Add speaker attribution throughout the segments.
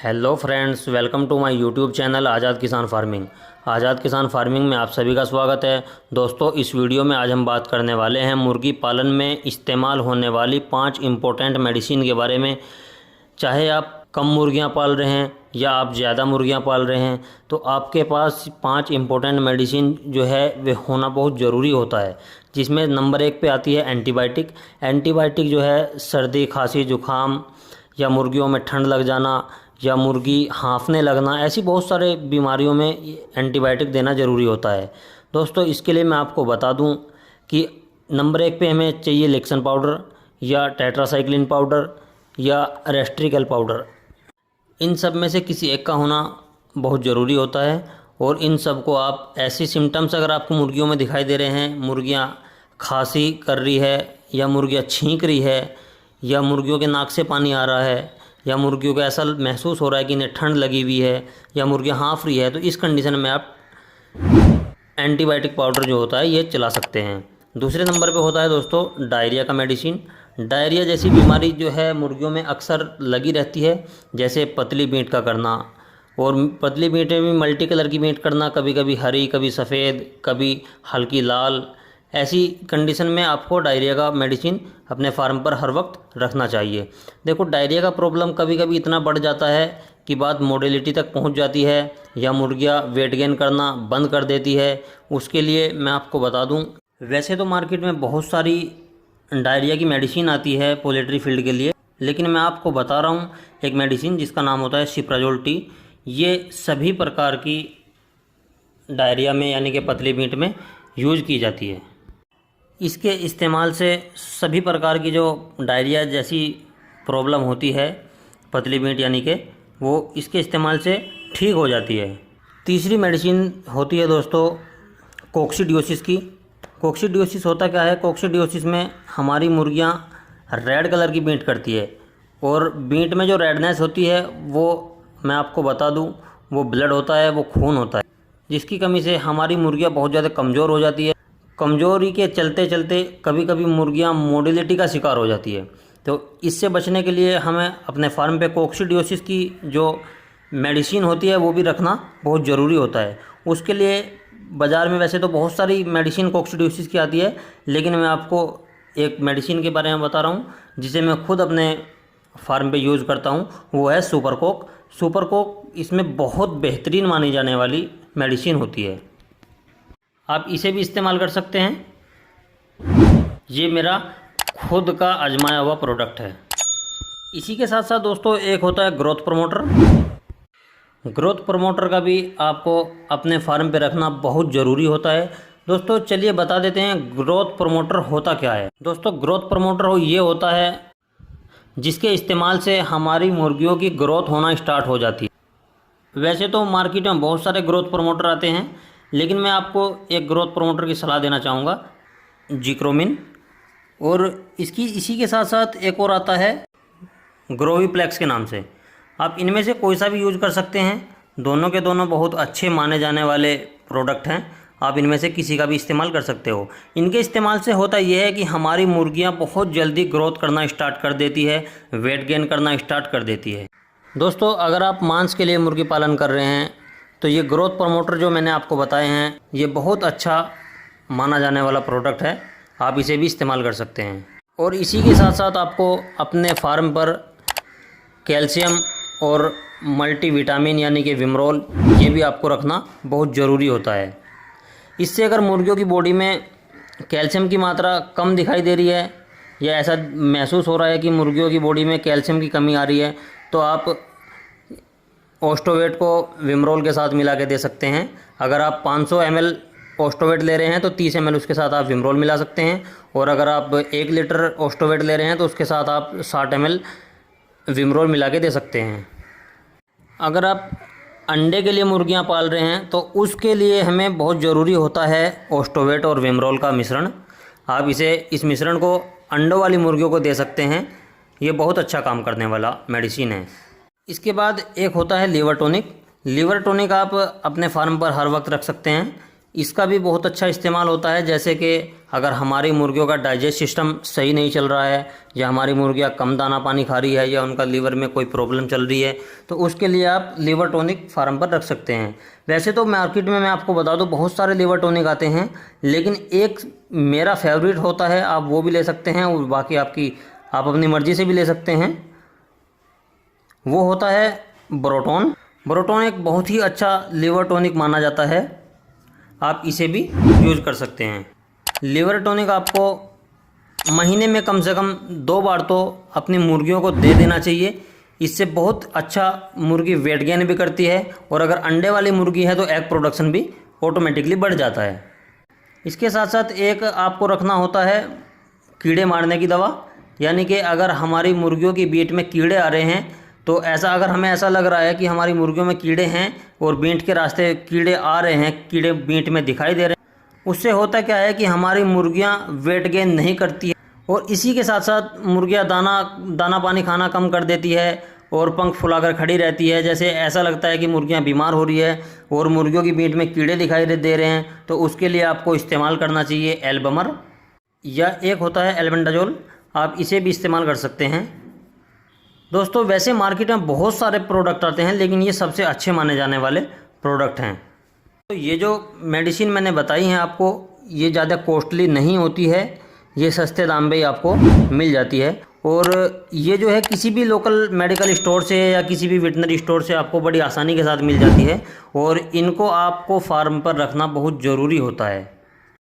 Speaker 1: Hello friends, welcome to my YouTube channel Azad Kisan farming. Azad Kisan farming में आप सभी का स्वागत है। दोस्तों, इस वीडियो में आज हम बात करने वाले हैं मुर्गी पालन में इस्तेमाल होने वाली 5 इम्पोर्टेंट मेडिसिन के बारे में। चाहे आप कम मुर्गियां पाल रहे हैं या आप ज़्यादा मुर्गियां पाल रहे हैं, तो आपके पास 5 इम्पोर्टेंट मेडिसिन जो है वे होना बहुत ज़रूरी होता है। जिसमें नंबर 1 पे आती है एंटीबायोटिक। एंटीबायोटिक जो है सर्दी, खांसी, जुखाम या मुर्गियों में ठंड लग जाना या मुर्गी हाँफने लगना, ऐसी बहुत सारे बीमारियों में एंटीबायोटिक देना ज़रूरी होता है। दोस्तों, इसके लिए मैं आपको बता दूं कि नंबर 1 पे हमें चाहिए लेक्सन पाउडर या टेट्रासाइक्लिन पाउडर या रेस्ट्रिकल पाउडर। इन सब में से किसी एक का होना बहुत ज़रूरी होता है। और इन सब को आप ऐसी सिम्टम्स अगर आपको मुर्गियों में दिखाई दे रहे हैं, मुर्गियाँ खांसी कर रही है या मुर्गियाँ छींक रही है या मुर्गियों के नाक से पानी आ रहा है या मुर्गियों को ऐसा महसूस हो रहा है कि इन्हें ठंड लगी हुई है या मुर्गियाँ हाँफ रही है, तो इस कंडीशन में आप एंटीबायोटिक पाउडर जो होता है ये चला सकते हैं। दूसरे नंबर पे होता है दोस्तों डायरिया का मेडिसिन। डायरिया जैसी बीमारी जो है मुर्गियों में अक्सर लगी रहती है, जैसे पतली बींट का करना। और पतली बींट में भी मल्टी कलर की बींट करना, कभी कभी हरी, कभी सफ़ेद, कभी हल्की लाल। ऐसी कंडीशन में आपको डायरिया का मेडिसिन अपने फार्म पर हर वक्त रखना चाहिए। देखो, डायरिया का प्रॉब्लम कभी कभी इतना बढ़ जाता है कि बात मोडिलिटी तक पहुंच जाती है या मुर्गियां वेट गेन करना बंद कर देती है। उसके लिए मैं आपको बता दूं, वैसे तो मार्केट में बहुत सारी डायरिया की मेडिसिन आती है पोल्ट्री फील्ड के लिए, लेकिन मैं आपको बता रहा हूँ एक मेडिसिन जिसका नाम होता है सिप्राजोल टी। ये सभी प्रकार की डायरिया में यानी कि पतली बींट में यूज की जाती है। इसके इस्तेमाल से सभी प्रकार की जो डायरिया जैसी प्रॉब्लम होती है पतली बींट यानी कि वो इसके इस्तेमाल से ठीक हो जाती है। तीसरी मेडिसिन होती है दोस्तों कोक्सीडियोसिस की। कोक्सीडियोसिस होता क्या है? कोक्सीडियोसिस में हमारी मुर्गियां रेड कलर की बींट करती है और बींट में जो रेडनेस होती है वो मैं आपको बता दूं वो ब्लड होता है, वो खून होता है, जिसकी कमी से हमारी मुर्गियां बहुत ज़्यादा कमज़ोर हो जाती है। कमज़ोरी के चलते चलते कभी कभी मुर्गियां मोडिलिटी का शिकार हो जाती है। तो इससे बचने के लिए हमें अपने फार्म पे कोक्सीडियोसिस की जो मेडिसिन होती है वो भी रखना बहुत ज़रूरी होता है। उसके लिए बाज़ार में वैसे तो बहुत सारी मेडिसिन कोक्सीडियोसिस की आती है, लेकिन मैं आपको एक मेडिसिन के बारे में बता रहा हूँ जिसे मैं खुद अपने फार्म पे यूज़ करता हूँ, वो है सुपर कोक। सुपर कोक इसमें बहुत बेहतरीन मानी जाने वाली मेडिसिन होती है। आप इसे भी इस्तेमाल कर सकते हैं। ये मेरा खुद का आजमाया हुआ प्रोडक्ट है। इसी के साथ साथ दोस्तों एक होता है ग्रोथ प्रमोटर। ग्रोथ प्रमोटर का भी आपको अपने फार्म पे रखना बहुत ज़रूरी होता है। दोस्तों चलिए बता देते हैं ग्रोथ प्रमोटर होता क्या है। दोस्तों ग्रोथ प्रमोटर ये होता है जिसके इस्तेमाल से हमारी मुर्गियों की ग्रोथ होना स्टार्ट हो जाती है। वैसे तो मार्केट में बहुत सारे ग्रोथ प्रमोटर आते हैं, लेकिन मैं आपको एक ग्रोथ प्रमोटर की सलाह देना चाहूँगा, जिक्रोमिन। और इसी के साथ साथ एक और आता है ग्रोवीप्लेक्स के नाम से। आप इनमें से कोई सा भी यूज़ कर सकते हैं। दोनों के दोनों बहुत अच्छे माने जाने वाले प्रोडक्ट हैं। आप इनमें से किसी का भी इस्तेमाल कर सकते हो। इनके इस्तेमाल से होता यह है कि हमारी मुर्गियां बहुत जल्दी ग्रोथ करना स्टार्ट कर देती है, वेट गेन करना स्टार्ट कर देती है। दोस्तों अगर आप मांस के लिए मुर्गी पालन कर रहे हैं तो ये ग्रोथ प्रमोटर जो मैंने आपको बताए हैं ये बहुत अच्छा माना जाने वाला प्रोडक्ट है। आप इसे भी इस्तेमाल कर सकते हैं। और इसी के साथ साथ आपको अपने फार्म पर कैल्शियम और मल्टीविटामिन यानी कि विमरोल ये भी आपको रखना बहुत ज़रूरी होता है। इससे अगर मुर्गियों की बॉडी में कैल्शियम की मात्रा कम दिखाई दे रही है या ऐसा महसूस हो रहा है कि मुर्गियों की बॉडी में कैल्शियम की कमी आ रही है, तो आप ओस्टोवेट को विमरोल के साथ मिला के दे सकते हैं। अगर आप 500 ml ओस्टोवेट ले रहे हैं तो 30 ml उसके साथ आप विमरोल मिला सकते हैं। और अगर आप 1 लीटर ओस्टोवेट ले रहे हैं तो उसके साथ आप 60 ml विमरोल मिला के दे सकते हैं। अगर आप अंडे के लिए मुर्गियां पाल रहे हैं तो उसके लिए हमें बहुत ज़रूरी होता है ओस्टोवेट और विमरोल का मिश्रण। आप इस मिश्रण को अंडों वाली मुर्गियों को दे सकते हैं। ये बहुत अच्छा काम करने वाला मेडिसिन है। इसके बाद एक होता है लीवर टॉनिक। लीवर टॉनिक आप अपने फार्म पर हर वक्त रख सकते हैं। इसका भी बहुत अच्छा इस्तेमाल होता है, जैसे कि अगर हमारी मुर्गियों का डाइजेस्ट सिस्टम सही नहीं चल रहा है, या हमारी मुर्गियाँ कम दाना पानी खा रही है, या उनका लीवर में कोई प्रॉब्लम चल रही है, तो उसके लिए आप लीवर टॉनिक फार्म पर रख सकते हैं। वैसे तो मार्केट में मैं आपको बता दूं बहुत सारे लीवर टॉनिक आते हैं, लेकिन एक मेरा फेवरेट होता है, आप वो भी ले सकते हैं और बाकी आप अपनी मर्ज़ी से भी ले सकते हैं। वो होता है ब्रोटोन। ब्रोटोन एक बहुत ही अच्छा लीवर टॉनिक माना जाता है, आप इसे भी यूज़ कर सकते हैं। लीवर टॉनिक आपको महीने में कम से कम 2 बार तो अपनी मुर्गियों को दे देना चाहिए। इससे बहुत अच्छा मुर्गी वेट गेन भी करती है, और अगर अंडे वाली मुर्गी है तो एग प्रोडक्शन भी ऑटोमेटिकली बढ़ जाता है। इसके साथ साथ एक आपको रखना होता है कीड़े मारने की दवा, यानी कि अगर हमारी मुर्गियों की बीट में कीड़े आ रहे हैं, तो अगर हमें ऐसा लग रहा है कि हमारी मुर्गियों में कीड़े हैं और बीट के रास्ते कीड़े आ रहे हैं, कीड़े बीट में दिखाई दे रहे हैं, उससे होता क्या है कि हमारी मुर्गियां वेट गेन नहीं करती है, और इसी के साथ साथ मुर्गियां दाना पानी खाना कम कर देती है और पंख फुलाकर खड़ी रहती है। जैसे ऐसा लगता है कि मुर्गियां बीमार हो रही है और मुर्गियों की बीट में कीड़े दिखाई दे रहे हैं, तो उसके लिए आपको इस्तेमाल करना चाहिए एल्बमर, या एक होता है एल्बेंडाजोल, आप इसे भी इस्तेमाल कर सकते हैं। दोस्तों वैसे मार्केट में बहुत सारे प्रोडक्ट आते हैं, लेकिन ये सबसे अच्छे माने जाने वाले प्रोडक्ट हैं। तो ये जो मेडिसिन मैंने बताई हैं आपको, ये ज़्यादा कॉस्टली नहीं होती है, ये सस्ते दाम पे ही आपको मिल जाती है, और ये जो है किसी भी लोकल मेडिकल स्टोर से या किसी भी वेटनरी स्टोर से आपको बड़ी आसानी के साथ मिल जाती है, और इनको आपको फार्म पर रखना बहुत ज़रूरी होता है।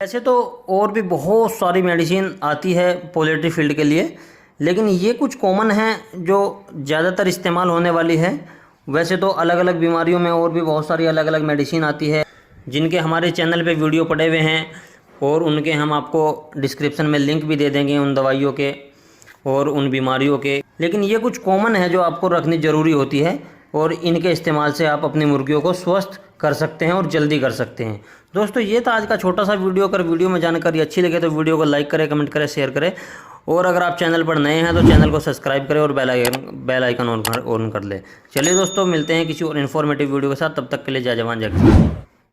Speaker 1: वैसे तो और भी बहुत सारी मेडिसिन आती है पोल्ट्री फील्ड के लिए, लेकिन ये कुछ कॉमन हैं जो ज़्यादातर इस्तेमाल होने वाली है। वैसे तो अलग अलग बीमारियों में और भी बहुत सारी अलग अलग मेडिसिन आती है, जिनके हमारे चैनल पे वीडियो पड़े हुए हैं, और उनके हम आपको डिस्क्रिप्शन में लिंक भी दे देंगे उन दवाइयों के और उन बीमारियों के। लेकिन ये कुछ कॉमन है जो आपको रखनी ज़रूरी होती है, और इनके इस्तेमाल से आप अपनी मुर्गियों को स्वस्थ कर सकते हैं और जल्दी कर सकते हैं। दोस्तों ये था आज का छोटा सा वीडियो। अगर वीडियो में जानकारी अच्छी लगे तो वीडियो को लाइक करें, कमेंट करें, शेयर करें, और अगर आप चैनल पर नए हैं तो चैनल को सब्सक्राइब करें और बेल आइकन ऑन कर ले। चलिए दोस्तों, मिलते हैं किसी और इन्फॉर्मेटिव वीडियो के साथ। तब तक के लिए जय जवान जय किसान।